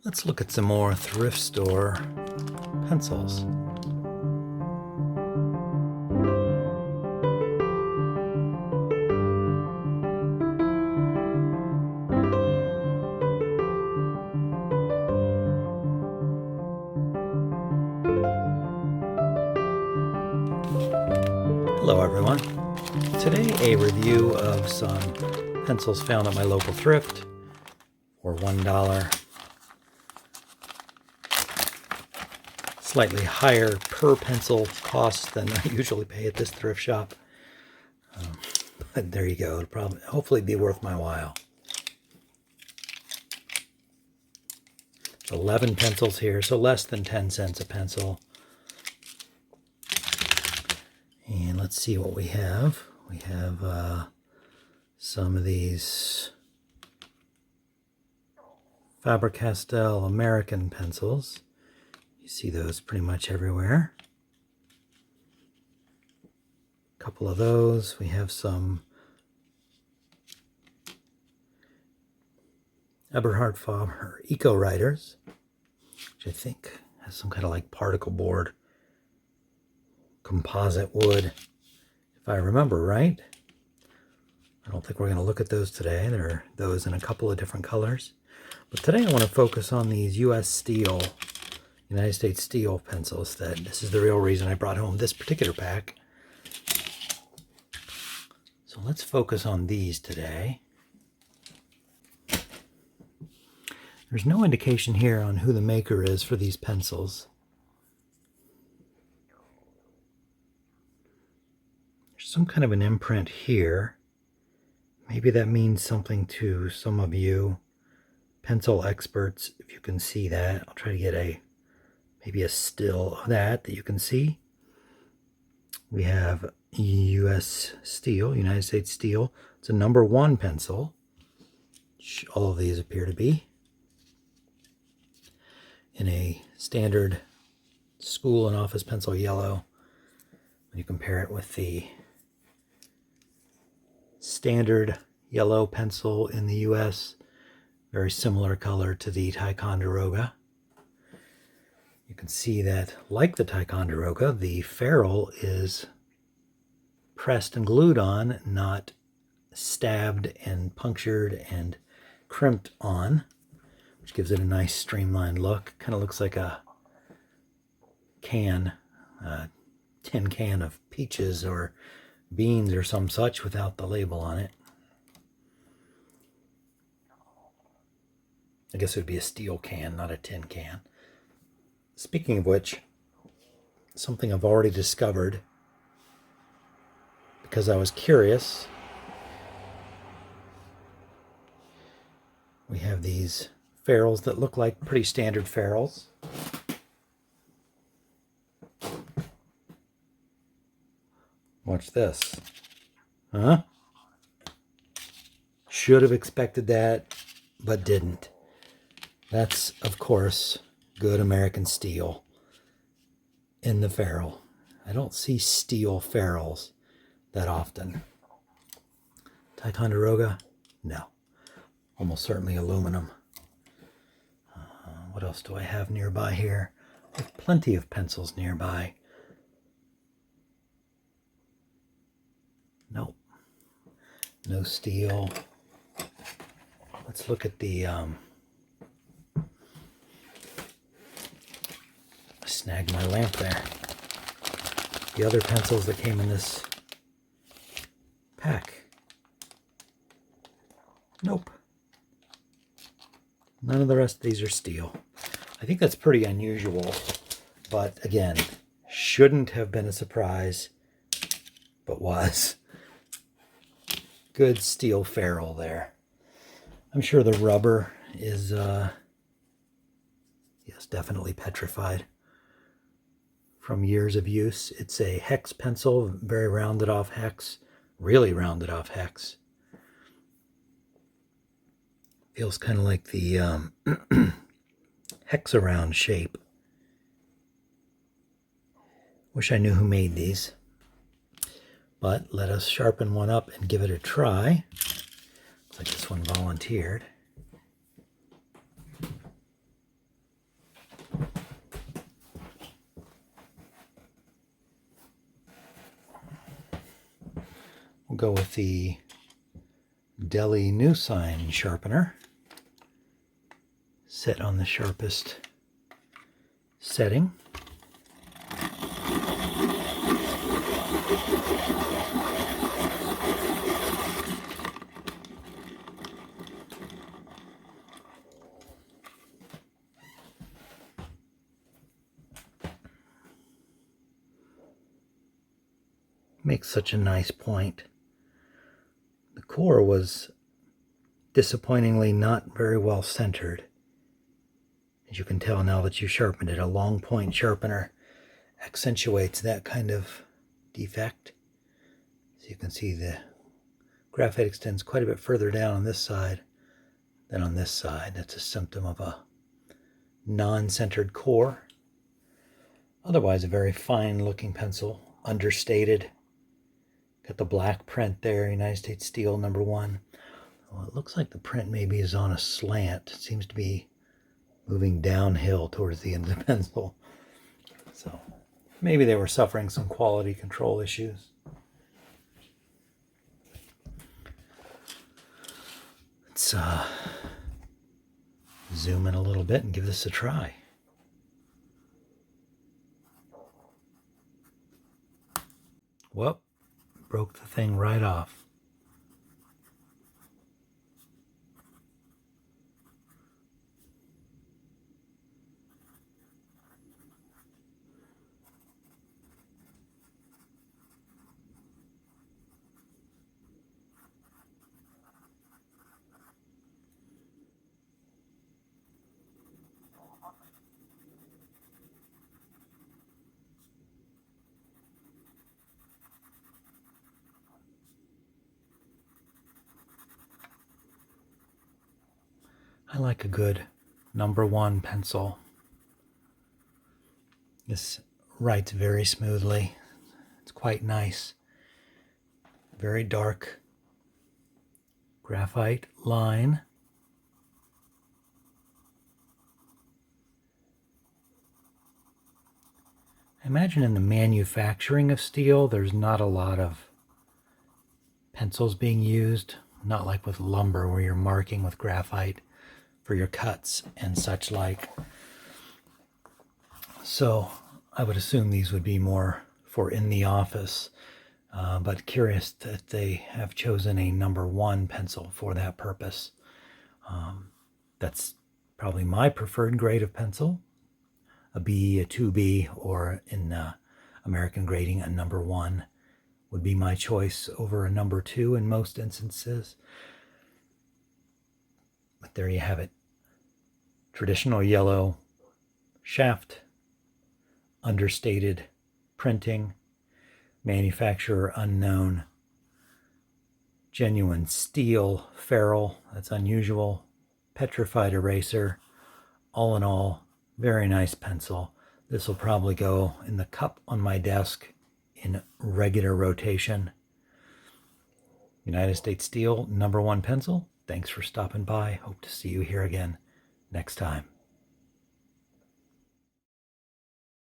Let's look at some more thrift store pencils. Hello everyone. Today a review of some pencils found at my local thrift for $1. Slightly higher per pencil cost than I usually pay at this thrift shop. But there you go. It'll probably hopefully be worth my while. 11 pencils here, so less than 10 cents a pencil. And let's see what we have. We have some of these Faber-Castell American pencils. You see those pretty much everywhere. A couple of those. We have some Eberhard Faber Eco Writers, which I think has some kind of like particle board composite wood, if I remember right. I don't think we're going to look at those today. There are those in a couple of different colors. But today I want to focus on these U.S. Steel, United States Steel pencils. This is the real reason I brought home this particular pack. So let's focus on these today. There's no indication here on who the maker is for these pencils. There's some kind of an imprint here. Maybe that means something to some of you pencil experts, if you can see that. I'll try to get maybe a still of that you can see. We have U.S. Steel, United States Steel. It's a number 1 pencil, which all of these appear to be, in a standard school and office pencil yellow. When you compare it with the standard yellow pencil in the U.S., very similar color to the Ticonderoga. You can see that, like the Ticonderoga, the ferrule is pressed and glued on, not stabbed and punctured and crimped on, which gives it a nice streamlined look. Kind of looks like a tin can of peaches or beans or some such without the label on it. I guess it would be a steel can, not a tin can. Speaking of which, something I've already discovered because I was curious. We have these ferrules that look like pretty standard ferrules. Watch this. Huh? Should have expected that, but didn't. That's, of course, good American steel in the ferrule. I don't see steel ferrules that often. Ticonderoga? No. Almost certainly aluminum. What else do I have nearby here? I have plenty of pencils nearby. Nope. No steel. Let's look at the I snagged my lamp there. The other pencils that came in this pack. Nope. None of the rest of these are steel. I think that's pretty unusual, but again, shouldn't have been a surprise, but was. Good steel ferrule there. I'm sure the rubber is, yes, definitely petrified from years of use. It's a hex pencil, very rounded off hex, really rounded off hex. Feels kind of like the hexaround shape. Wish I knew who made these. But let us sharpen one up and give it a try. Looks like this one volunteered. go with the Deli New Sign sharpener. Set on the sharpest setting. Makes such a nice point. The core was disappointingly not very well centered. As you can tell now that you sharpened it, a long point sharpener accentuates that kind of defect. So you can see the graphite extends quite a bit further down on this side than on this side. That's a symptom of a non-centered core. Otherwise a very fine looking pencil, understated. Got the black print there, United States Steel #1. Well, it looks like the print maybe is on a slant. It seems to be moving downhill towards the end of the pencil. So maybe they were suffering some quality control issues. Let's zoom in a little bit and give this a try. Well, broke the thing right off. I like a good #1 pencil. This writes very smoothly. It's quite nice. Very dark graphite line. I imagine in the manufacturing of steel, there's not a lot of pencils being used, not like with lumber where you're marking with graphite for your cuts and such like. So I would assume these would be more for in the office, but curious that they have chosen a #1 pencil for that purpose. That's probably my preferred grade of pencil, a B, a 2B, or in American grading, a #1 would be my choice over a #2 in most instances. But there you have it. Traditional yellow shaft, understated printing, manufacturer unknown, genuine steel ferrule, that's unusual, petrified eraser. All in all, very nice pencil. This will probably go in the cup on my desk in regular rotation. United States Steel #1 pencil. Thanks for stopping by. Hope to see you here again next time.